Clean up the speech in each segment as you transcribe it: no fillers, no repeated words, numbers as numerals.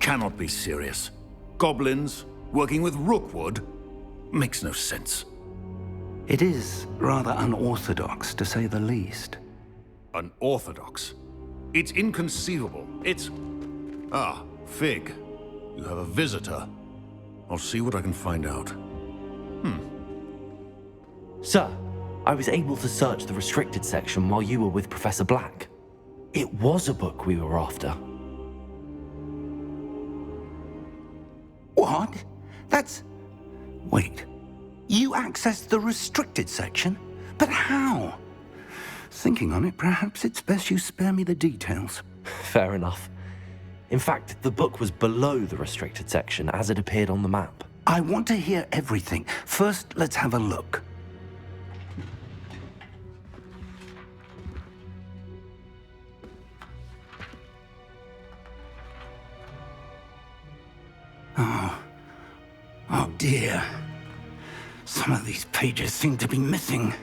cannot be serious. Goblins working with Rookwood makes no sense. It is rather unorthodox, to say the least. Unorthodox? It's inconceivable. It's... Ah, Fig. You have a visitor. I'll see what I can find out. Sir, I was able to search the restricted section while you were with Professor Black. It was a book we were after. What? That's... Wait. You accessed the restricted section? But how? Thinking on it, perhaps it's best you spare me the details. Fair enough. In fact, the book was below the restricted section as it appeared on the map. I want to hear everything. First, let's have a look. Oh dear. Some of these pages seem to be missing.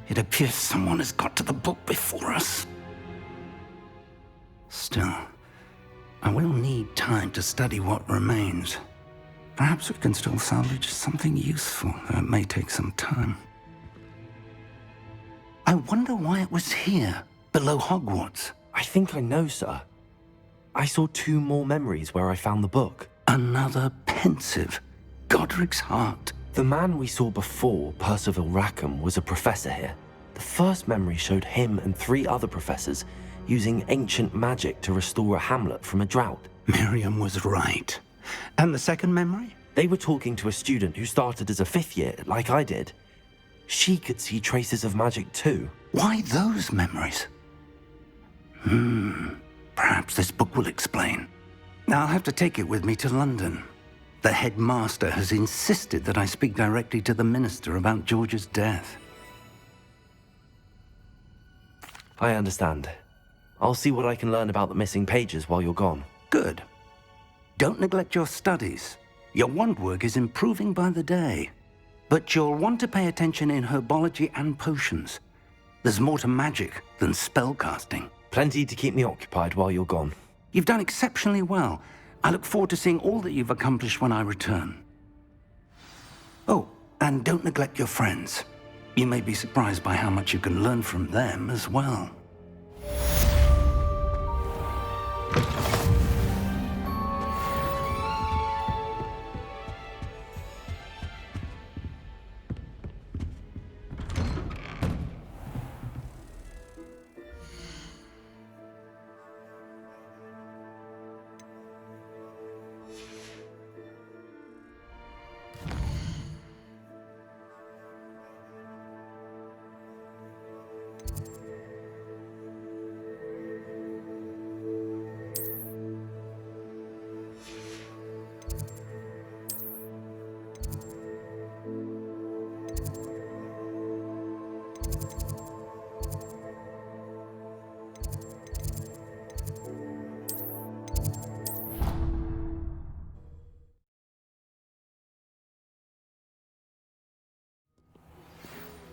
It appears someone has got to the book before us. Still, I will need time to study what remains. Perhaps we can still salvage something useful, though it may take some time. I wonder why it was here, below Hogwarts. I think I know, sir. I saw 2 more memories where I found the book. Another pensive Godric's heart. The man we saw before, Percival Rackham, was a professor here. The first memory showed him and 3 other professors using ancient magic to restore a hamlet from a drought. Miriam was right. And the second memory? They were talking to a student who started as a 5th year, like I did. She could see traces of magic too. Why those memories? Perhaps this book will explain. I'll have to take it with me to London. The headmaster has insisted that I speak directly to the minister about George's death. I understand. I'll see what I can learn about the missing pages while you're gone. Good. Don't neglect your studies. Your wand work is improving by the day. But you'll want to pay attention in herbology and potions. There's more to magic than spellcasting. Plenty to keep me occupied while you're gone. You've done exceptionally well. I look forward to seeing all that you've accomplished when I return. Oh, and don't neglect your friends. You may be surprised by how much you can learn from them as well.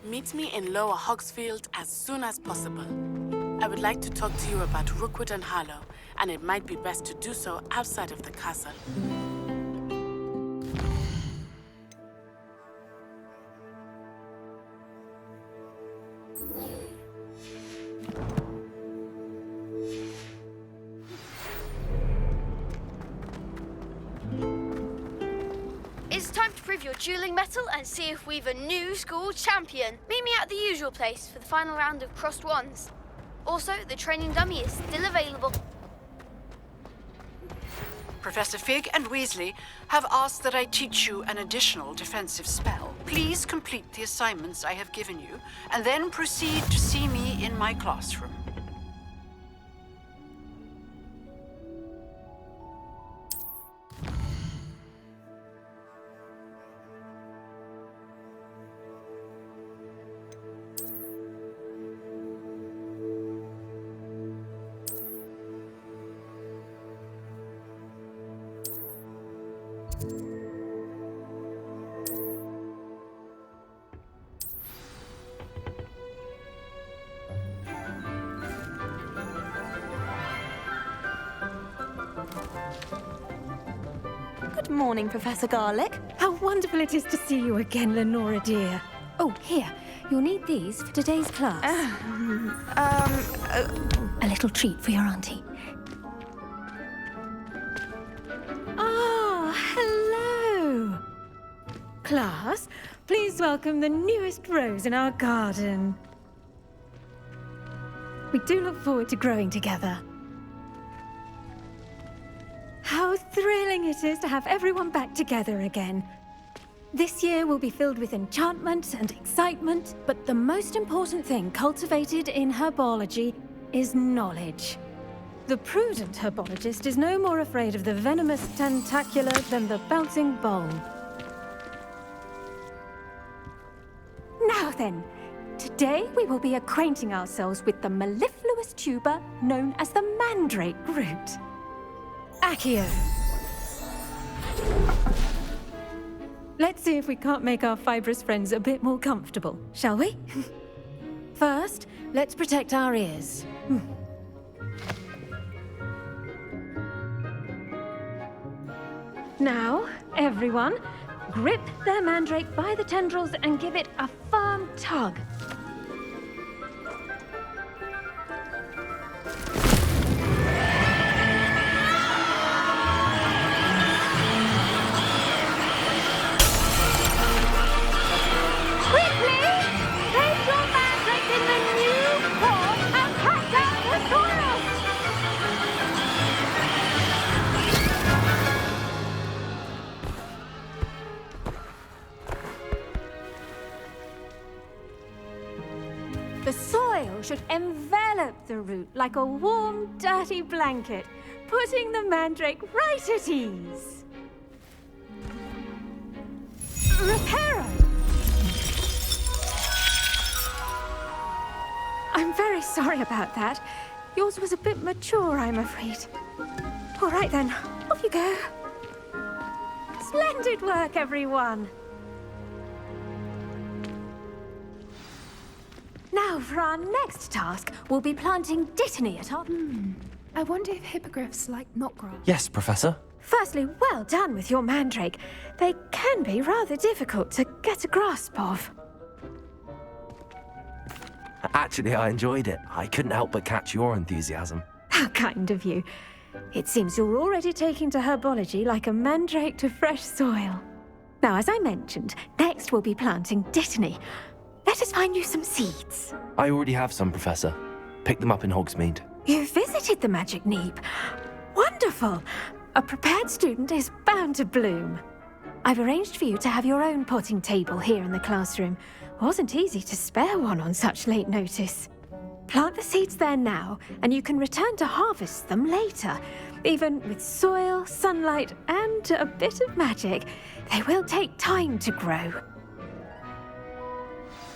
Meet me in Lower Hogsfield as soon as possible. I would like to talk to you about Rookwood and Harlow, and it might be best to do so outside of the castle. It's time to prove your dueling mettle and see if we've a new school champion. Meet me at the usual place for the final round of crossed wands. Also, the training dummy is still available. Professor Fig and Weasley have asked that I teach you an additional defensive spell. Please complete the assignments I have given you, and then proceed to see me in my classroom. Good morning, Professor Garlick. How wonderful it is to see you again, Lenora dear. Oh, here. You'll need these for today's class. A little treat for your auntie. Ah, hello. Class, please welcome the newest rose in our garden. We do look forward to growing together. How thrilling it is to have everyone back together again. This year will be filled with enchantment and excitement, but the most important thing cultivated in herbology is knowledge. The prudent herbologist is no more afraid of the venomous tentacula than the bouncing bowl. Now then, today we will be acquainting ourselves with the mellifluous tuber known as the mandrake root. Accio. Let's see if we can't make our fibrous friends a bit more comfortable, shall we? First, let's protect our ears. Now, everyone, grip their mandrake by the tendrils and give it a firm tug. The soil should envelop the root like a warm, dirty blanket, putting the mandrake right at ease. Reparo! I'm very sorry about that. Yours was a bit mature, I'm afraid. All right then, off you go. Splendid work, everyone. Now, for our next task, we'll be planting dittany at our... I wonder if hippogriffs like knotgrass. Yes, Professor. Firstly, well done with your mandrake. They can be rather difficult to get a grasp of. Actually, I enjoyed it. I couldn't help but catch your enthusiasm. How kind of you. It seems you're already taking to herbology like a mandrake to fresh soil. Now, as I mentioned, next we'll be planting dittany. Let us find you some seeds. I already have some, Professor. Picked them up in Hogsmeade. You visited the Magic Neep. Wonderful! A prepared student is bound to bloom. I've arranged for you to have your own potting table here in the classroom. Wasn't easy to spare one on such late notice. Plant the seeds there now, and you can return to harvest them later. Even with soil, sunlight, and a bit of magic, they will take time to grow.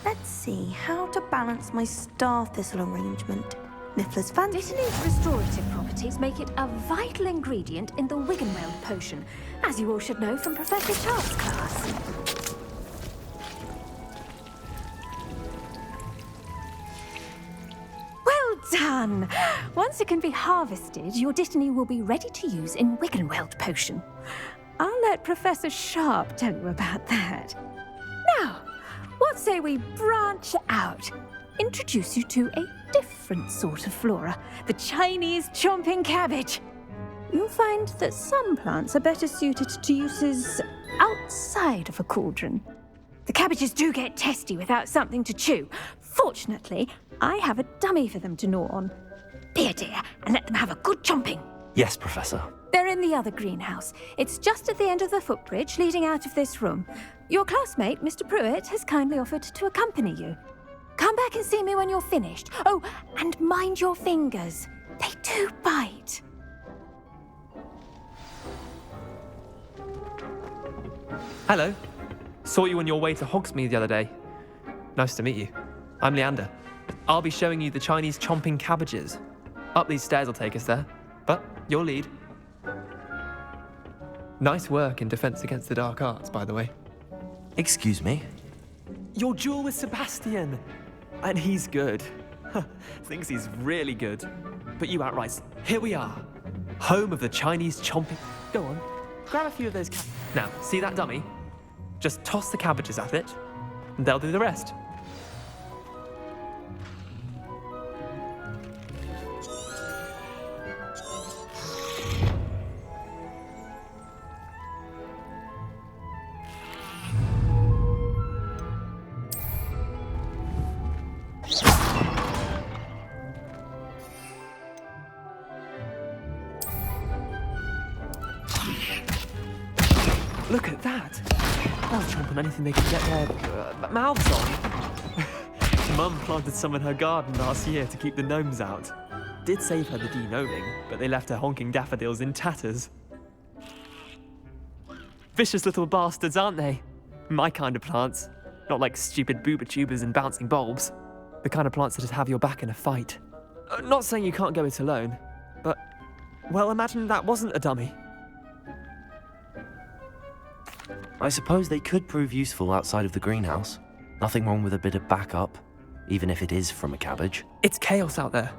Let's see how to balance my star thistle arrangement. Niffler's fancy. Dittany's restorative properties make it a vital ingredient in the Wiggenweld potion, as you all should know from Professor Sharp's class. Well done! Once it can be harvested, your dittany will be ready to use in Wiggenweld potion. I'll let Professor Sharp tell you about that. Now, what say we branch out? Introduce you to a different sort of flora, the Chinese chomping cabbage. You'll find that some plants are better suited to uses outside of a cauldron. The cabbages do get testy without something to chew. Fortunately, I have a dummy for them to gnaw on. Be a dear and let them have a good chomping. Yes, Professor. They're in the other greenhouse. It's just at the end of the footbridge leading out of this room. Your classmate, Mr. Pruitt, has kindly offered to accompany you. Come back and see me when you're finished. Oh, and mind your fingers. They do bite. Hello. Saw you on your way to Hogsmeade the other day. Nice to meet you. I'm Leander. I'll be showing you the Chinese chomping cabbages. Up these stairs will take us there, but your lead. Nice work in Defense Against the Dark Arts, by the way. Excuse me? Your duel with Sebastian! And he's good. Thinks he's really good. But you outright. Here we are. Home of the Chinese chomping... Go on, grab a few of those Now, see that dummy? Just toss the cabbages at it, and they'll do the rest. Look at that! They'll chomp on anything they can get their mouths on. Mum planted some in her garden last year to keep the gnomes out. Did save her the de-gnoming, but they left her honking daffodils in tatters. Vicious little bastards, aren't they? My kind of plants. Not like stupid booba tubers and bouncing bulbs. The kind of plants that'd have your back in a fight. Not saying you can't go it alone, but... well, imagine that wasn't a dummy. I suppose they could prove useful outside of the greenhouse. Nothing wrong with a bit of backup, even if it is from a cabbage. It's chaos out there.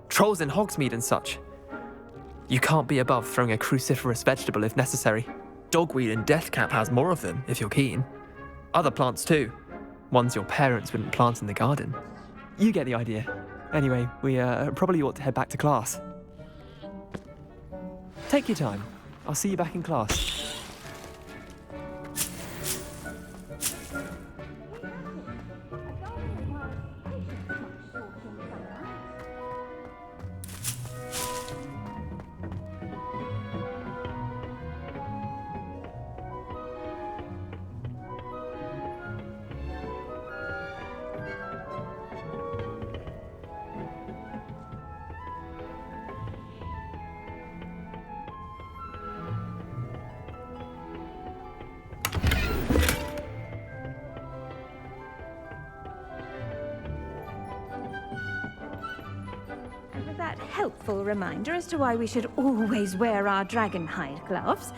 Trolls in Hogsmeade and such. You can't be above throwing a cruciferous vegetable if necessary. Dogweed and deathcap has more of them, if you're keen. Other plants too. Ones your parents wouldn't plant in the garden. You get the idea. Anyway, we probably ought to head back to class. Take your time. I'll see you back in class. That helpful reminder as to why we should always wear our dragonhide gloves,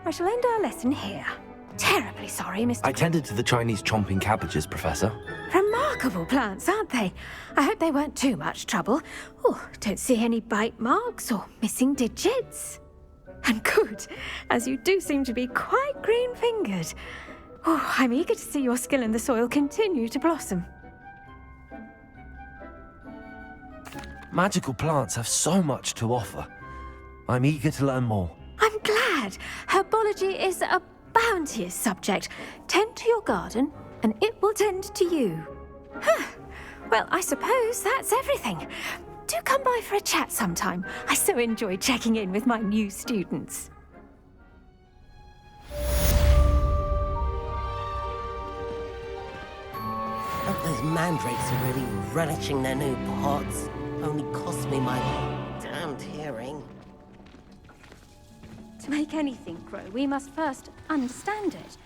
I shall end our lesson here. Terribly sorry, Mr. I tended to the Chinese chomping cabbages, Professor. Remarkable plants, aren't they? I hope they weren't too much trouble. Oh, don't see any bite marks or missing digits. And good, as you do seem to be quite green-fingered. Oh, I'm eager to see your skill in the soil continue to blossom. Magical plants have so much to offer. I'm eager to learn more. I'm glad. Herbology is a bounteous subject. Tend to your garden, and it will tend to you. Well, I suppose that's everything. Do come by for a chat sometime. I so enjoy checking in with my new students. Hope those mandrakes are really relishing their new pots. Only cost me my damned hearing. To make anything grow, we must first understand it.